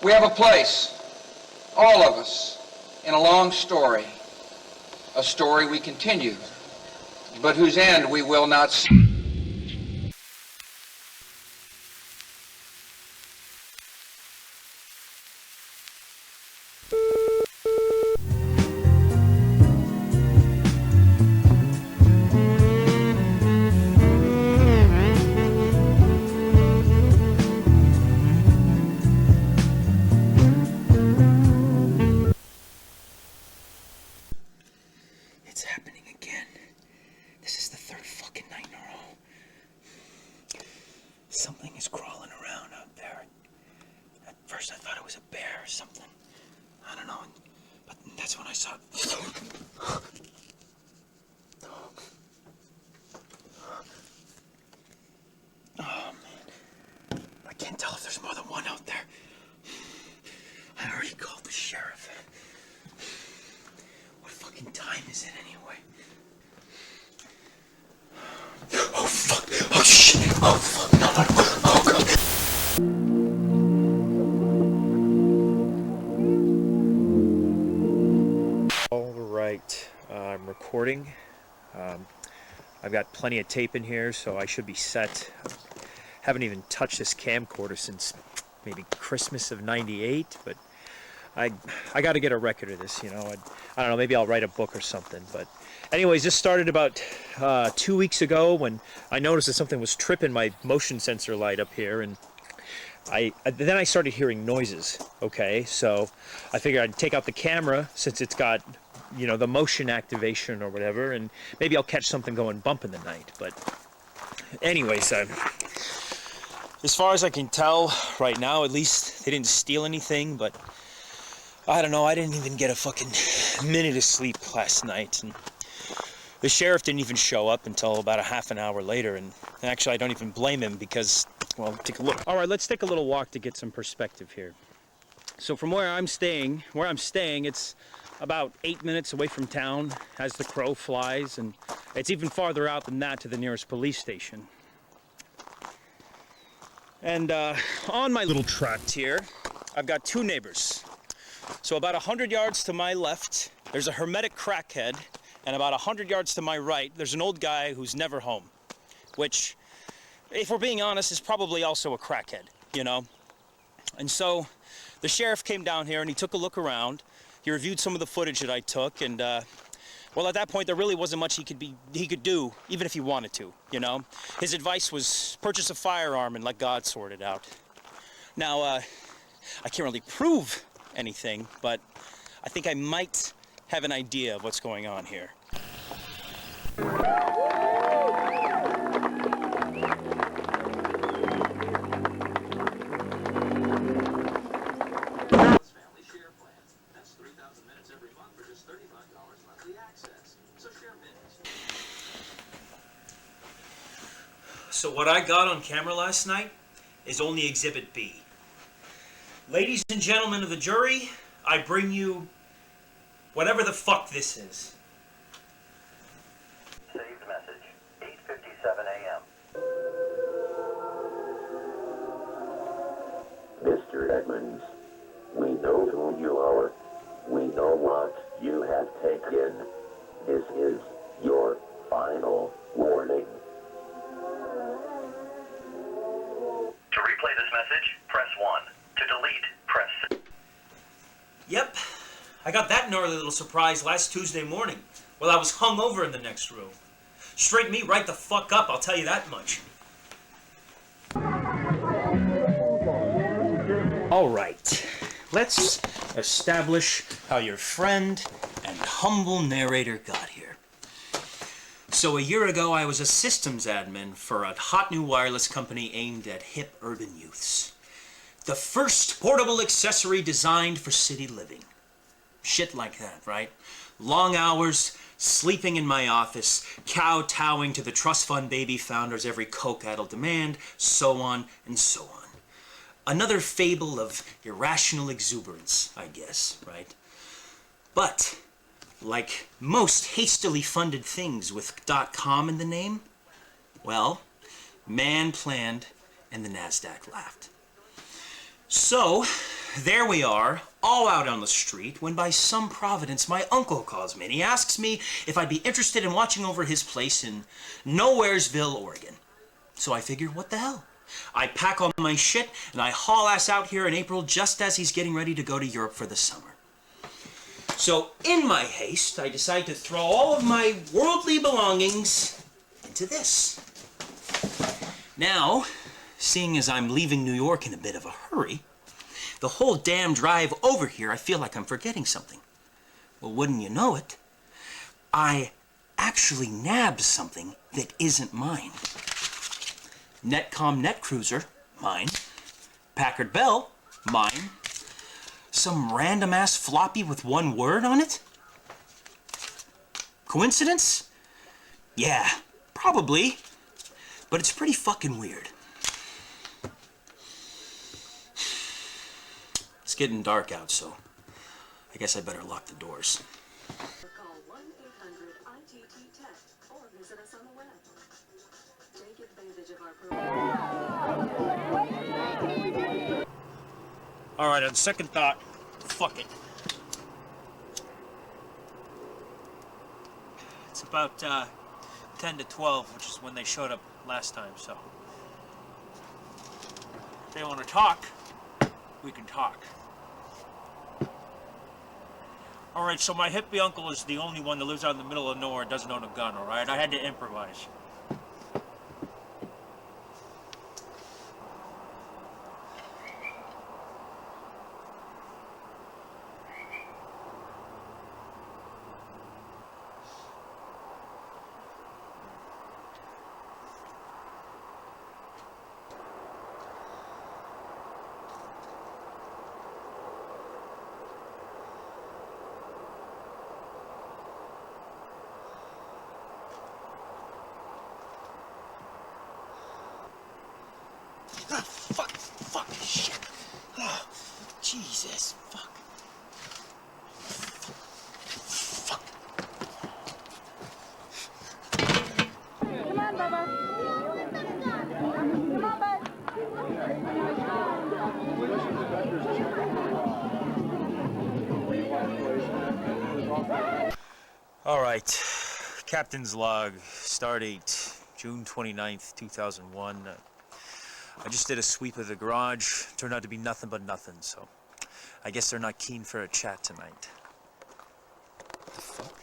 We have a place, all of us, in a long story, a story we continue, but whose end we will not see. It's happening again. This is the third fucking night in a row. Something is crawling around out there. At first I thought it was a bear or something. I don't know. But that's when I saw it. Oh, man. I can't tell if there's more than one out there. I already called the sheriff. What fucking time is it anyway? Oh fuck! Oh shit! Oh fuck! No! Oh god! All right, I'm recording. I've got plenty of tape in here, so I should be set. Haven't even touched this camcorder since maybe Christmas of '98, but I got to get a record of this, you know. I don't know, maybe I'll write a book or something. But anyways, this started about 2 weeks ago when I noticed that something was tripping my motion sensor light up here, and then I started hearing noises. Okay, so I figured I'd take out the camera since it's got, you know, the motion activation or whatever, and maybe I'll catch something going bump in the night. But anyways, as far as I can tell right now, at least they didn't steal anything, but I don't know, I didn't even get a fucking minute of sleep last night, and the sheriff didn't even show up until about a half an hour later, and actually I don't even blame him because, well, take a look. All right, let's take a little walk to get some perspective here. So from where I'm staying, it's about 8 minutes away from town as the crow flies, and it's even farther out than that to the nearest police station. And on my little tract here, I've got two neighbors. So about 100 yards to my left, there's a hermetic crackhead, and about 100 yards to my right, there's an old guy who's never home, which, if we're being honest, is probably also a crackhead, you know? And so the sheriff came down here and he took a look around. He reviewed some of the footage that I took, and well, at that point, there really wasn't much he could do, even if he wanted to, you know? His advice was purchase a firearm and let God sort it out. Now, I can't really prove anything, but I think I might have an idea of what's going on here. So what I got on camera last night is only Exhibit B. Ladies and gentlemen of the jury, I bring you whatever the fuck this is. Saved message, 8:57 a.m. Mr. Edmonds, we know who you are. We know what you have taken. This is your final warning. To replay this message, press 1. To delete, press 6. Yep, I got that gnarly little surprise last Tuesday morning while I was hungover in the next room. Straightened me right the fuck up, I'll tell you that much. Alright, let's establish how your friend and humble narrator got here. So a year ago, I was a systems admin for a hot new wireless company aimed at hip urban youths. The first portable accessory designed for city living. Shit like that, right? Long hours, sleeping in my office, kowtowing to the trust fund baby founders' every coke-addled demand, so on and so on. Another fable of irrational exuberance, I guess, right? But, like most hastily funded things with .com in the name, well, man planned and the NASDAQ laughed. So, there we are, all out on the street, when by some providence my uncle calls me and he asks me if I'd be interested in watching over his place in Nowheresville, Oregon. So I figured, what the hell? I pack all my shit and I haul ass out here in April just as he's getting ready to go to Europe for the summer. So in my haste, I decide to throw all of my worldly belongings into this. Now, seeing as I'm leaving New York in a bit of a hurry, the whole damn drive over here, I feel like I'm forgetting something. Well, wouldn't you know it, I actually nabbed something that isn't mine. Netcom Netcruiser, mine. Packard Bell, mine. Some random-ass floppy with one word on it? Coincidence? Yeah, probably. But it's pretty fucking weird. It's getting dark out, so I guess I better lock the doors. Call 1-800-ITT-TECH or visit us on the web. Take advantage of our program. All right, on second thought, fuck it. It's about 10 to 12, which is when they showed up last time, so if they want to talk, we can talk. All right, so my hippie uncle is the only one that lives out in the middle of nowhere and doesn't own a gun, all right? I had to improvise. Fuck, shit. Oh, Jesus, fuck. Come on, Bubba. Come on, bud. All right, Captain's Log, Stardate, June 29th, 2001. I just did a sweep of the garage. Turned out to be nothing but nothing, so I guess they're not keen for a chat tonight. What the fuck?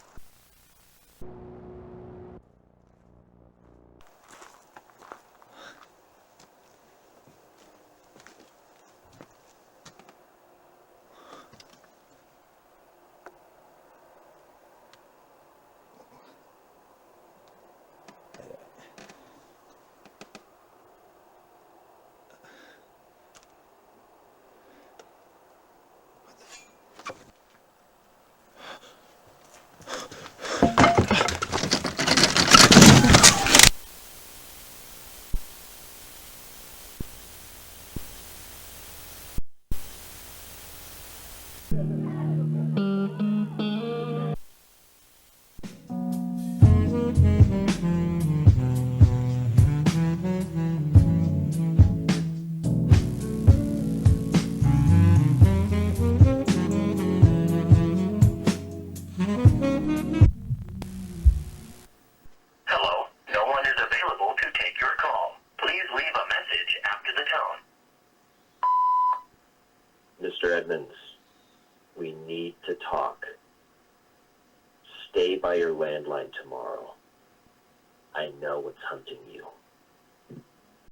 Hello, no one is available to take your call. Please leave a message after the tone. Mr. Edmonds, we need to talk. Stay by your landline tomorrow. I know what's hunting you.